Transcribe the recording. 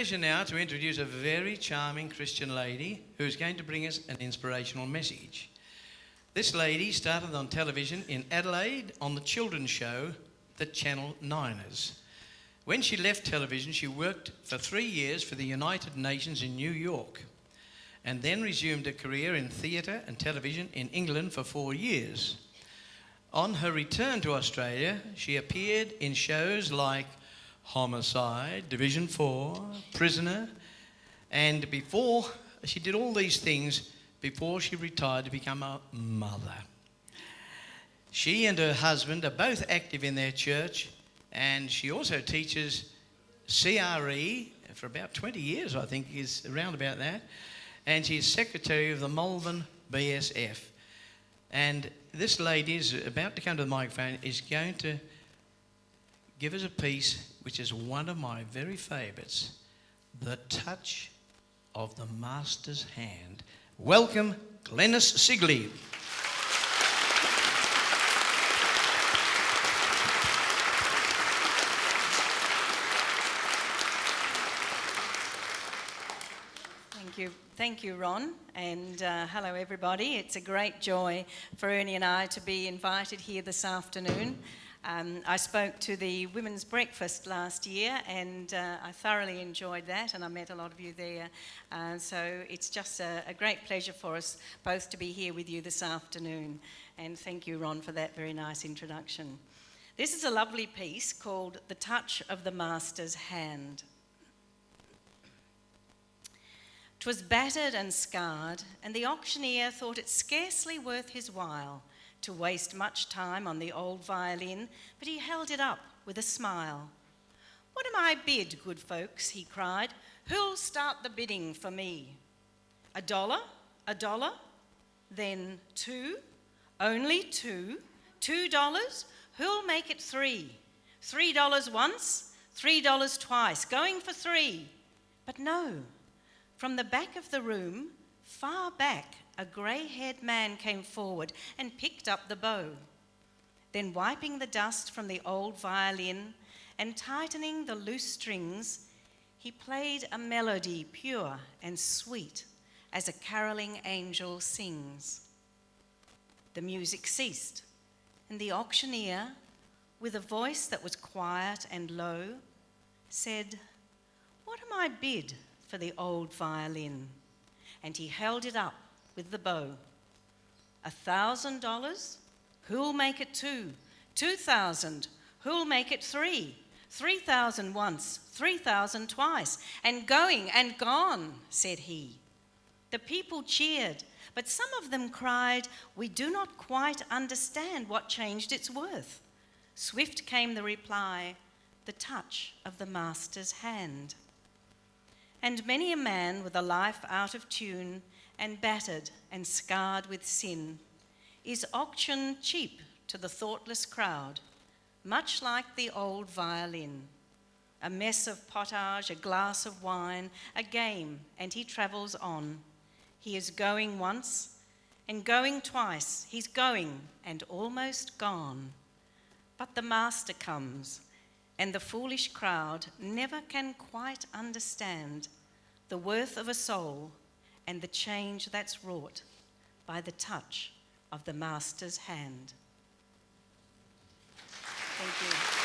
pleasure now to introduce a very charming Christian lady who's going to bring us an inspirational message. This lady started on television in Adelaide on the children's show, The Channel Niners. When she left television, she worked for 3 years for the United Nations in New York, and then resumed a career in theatre and television in England for 4 years. On her return to Australia, she appeared in shows like Homicide, Division 4, Prisoner, and she did all these things before she retired to become a mother. She and her husband are both active in their church, and she also teaches CRE for about 20 years, I think, is around about that, and she's secretary of the Malvern BSF. And this lady is about to come to the microphone, is going to give us a piece which is one of my very favourites, The Touch of the Master's Hand. Welcome, Glenys Sigley. Thank you, Ron, and hello everybody. It's a great joy for Ernie and I to be invited here this afternoon. I spoke to the Women's Breakfast last year, and I thoroughly enjoyed that, and I met a lot of you there. So it's just a great pleasure for us both to be here with you this afternoon. And thank you, Ron, for that very nice introduction. This is a lovely piece called The Touch of the Master's Hand. 'Twas battered and scarred, and the auctioneer thought it scarcely worth his while to waste much time on the old violin, but he held it up with a smile. "What am I bid, good folks?" he cried. "Who'll start the bidding for me? $1, $1, then 2, only 2, $2, who'll make it 3? $3 once, $3 twice, going for 3. But no. From the back of the room, far back, a grey-haired man came forward and picked up the bow. Then, wiping the dust from the old violin and tightening the loose strings, he played a melody pure and sweet as a carolling angel sings. The music ceased, and the auctioneer, with a voice that was quiet and low, said, "What am I bid for the old violin?" And he held it up with the bow. $1,000? Who'll make it 2? 2,000? Who'll make it 3? 3,000 once, 3,000 twice, and going and gone, said he. The people cheered, but some of them cried, "We do not quite understand what changed its worth." Swift came the reply, "The touch of the master's hand." And many a man with a life out of tune and battered and scarred with sin is auctioned cheap to the thoughtless crowd, much like the old violin. A mess of pottage, a glass of wine, a game, and he travels on. He is going once and going twice. He's going and almost gone. But the master comes, and the foolish crowd never can quite understand the worth of a soul and the change that's wrought by the touch of the master's hand. Thank you.